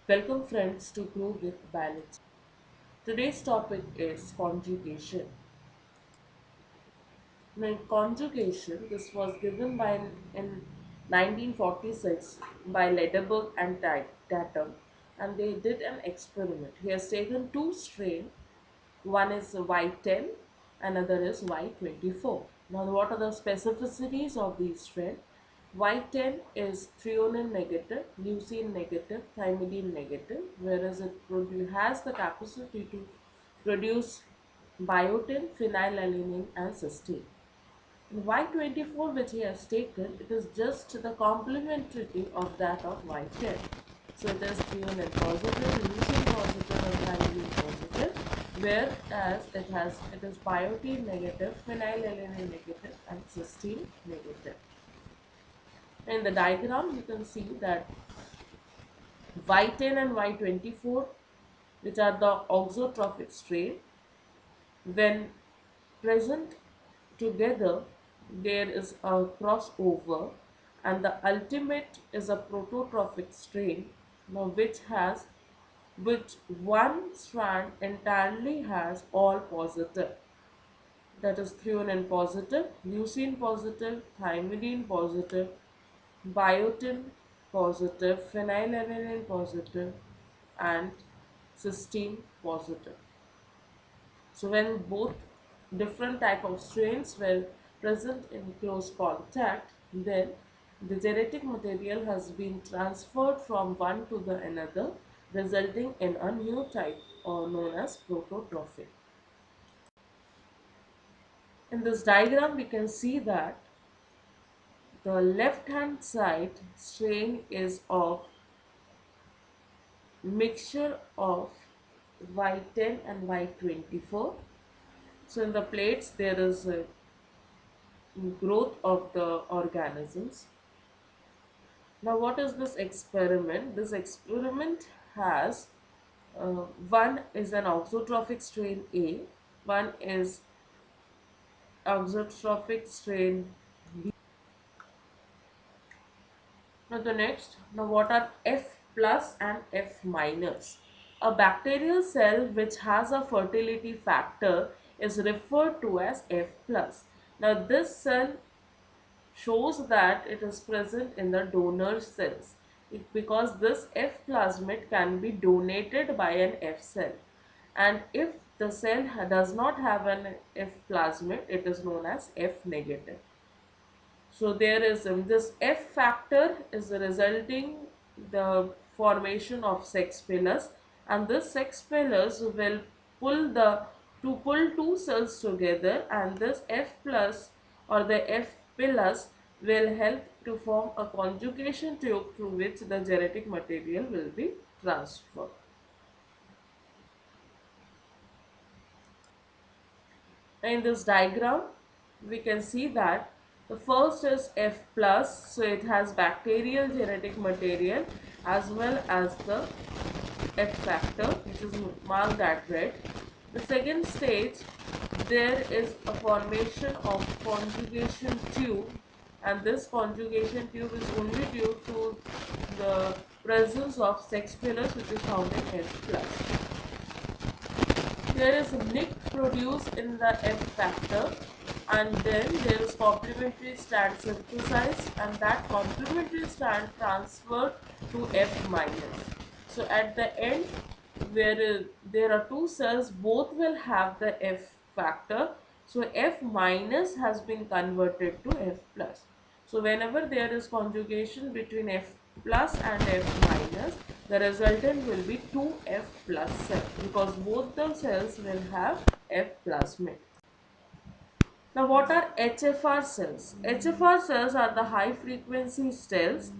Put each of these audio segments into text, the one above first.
Welcome friends to Grow with Biology. Today's topic is conjugation. Now, in conjugation, this was given in 1946 by Lederberg and Tatum, and they did an experiment. He has taken two strains. One is Y10, another is Y24. Now, what are the specificities of these strains? Y10 is threonine negative, leucine negative, thymidine negative, whereas has the capacity to produce biotin, phenylalanine, and cysteine. In Y24, which he has taken, it is just the complementarity of that of Y10. So it is threonine positive, leucine positive, and thymidine positive, whereas it is biotin negative, phenylalanine negative, and cysteine negative. In the diagram, you can see that Y10 and Y24, which are the auxotrophic strain, when present together, there is a crossover, and the ultimate is a prototrophic strain, which one strand entirely has all positive. That is threonine positive, leucine positive, thymidine positive, biotin positive, phenylalanine positive, and cysteine positive. So when both different type of strains were present in close contact, then the genetic material has been transferred from one to the another, resulting in a new type known as prototrophic. In this diagram, we can see that the left hand side strain is of mixture of Y10 and Y24. So in the plates there is a growth of the organisms. Now what is this experiment? This experiment has one is an auxotrophic strain A, one is auxotrophic strain B. Now what are F plus and F minus? A bacterial cell which has a fertility factor is referred to as F plus. Now this cell shows that it is present in the donor cells because this F plasmid can be donated by an F cell, and if the cell does not have an F plasmid, it is known as F negative. So there is this F factor is resulting the formation of sex pilus, and this sex pilus will pull two cells together, and this F plus or the F pilus will help to form a conjugation tube through which the genetic material will be transferred. In this diagram, we can see that the first is F plus, so it has bacterial genetic material as well as the F factor, which is marked at red. The second stage, there is a formation of conjugation tube, and this conjugation tube is only due to the presence of sex pilus, which is found in F plus. There is Nick produced in the F factor, and then there is complementary strand synthesized, and that complementary strand transferred to F minus. So at the end, where there are two cells, both will have the F factor. So F minus has been converted to F plus. So whenever there is conjugation between F plus and F minus, the resultant will be 2F plus cell because both the cells will have F plasmid. Now what are HFR cells? HFR cells are the high frequency cells.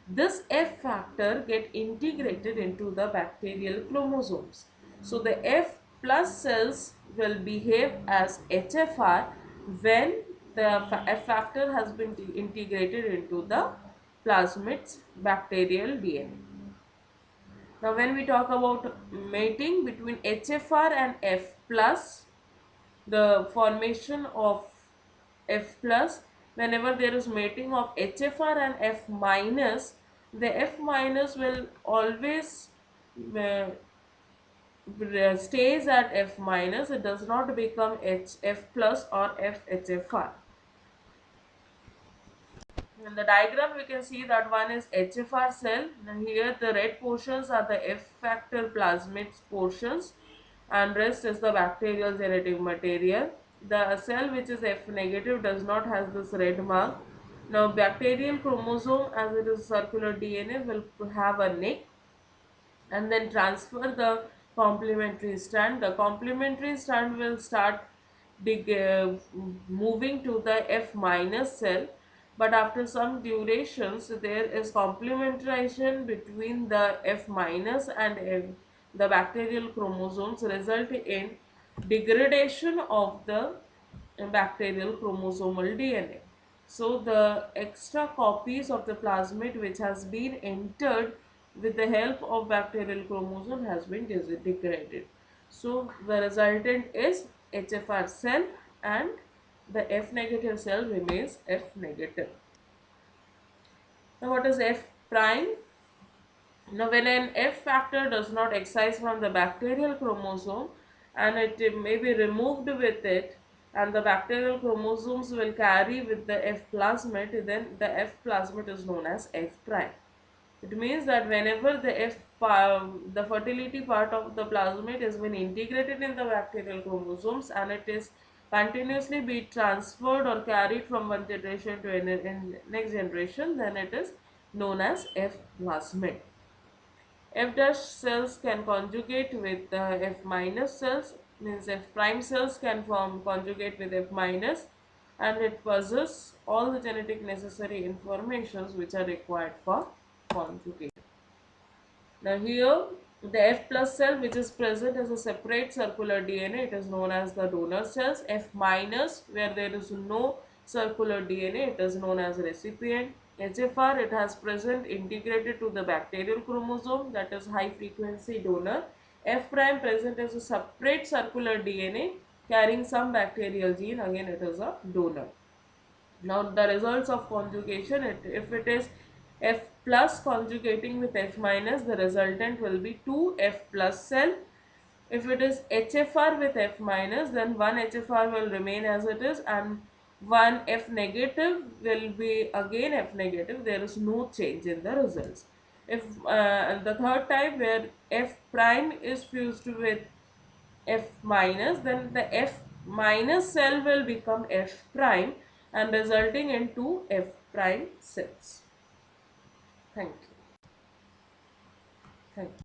This F factor get integrated into the bacterial chromosomes. So the F plus cells will behave as HFR when the F factor has been integrated into the plasmid's bacterial DNA. Now when we talk about mating between HFR and F plus, the formation of F plus, whenever there is mating of HFR and F minus, the F minus will always stays at F minus, it does not become F plus or FHFR. In the diagram, we can see that one is HFR cell. Now here the red portions are the F factor plasmid portions, and rest is the bacterial genetic material. The cell which is F negative does not have this red mark. Now bacterial chromosome, as it is circular DNA, will have a neck and then transfer the complementary strand. The complementary strand will start moving to the F minus cell, but after some durations there is complementation between the F minus and the bacterial chromosomes, resulting in degradation of the bacterial chromosomal DNA. So the extra copies of the plasmid which has been entered with the help of bacterial chromosome has been degraded. So the resultant is HFR cell and the F negative cell remains F negative. Now what is F prime? Now when an F factor does not excise from the bacterial chromosome and it may be removed with it, and the bacterial chromosomes will carry with the F plasmid, then the F plasmid is known as F prime. It means that whenever the fertility part of the plasmid has been integrated in the bacterial chromosomes and it is continuously be transferred or carried from one generation to next generation, then it is known as F plasmid. F dash cells can conjugate with F minus cells, means F prime cells can form conjugate with F minus, and it possesses all the genetic necessary informations which are required for conjugate. Now here the F plus cell which is present as a separate circular DNA, it is known as the donor cells. F minus, where there is no circular DNA, it is known as recipient. HFR, it has present integrated to the bacterial chromosome, that is high frequency donor. F prime present as a separate circular DNA carrying some bacterial gene, again it is a donor. Now the results of conjugation, if it is F plus conjugating with F minus, the resultant will be 2 F plus cell. If it is HFR with F minus, then 1 HFR will remain as it is and 1 F negative will be again F negative. There is no change in the results. If the third type, where F prime is fused with F minus, then the F minus cell will become F prime and resulting in 2 F prime cells. Thank you. Thank you.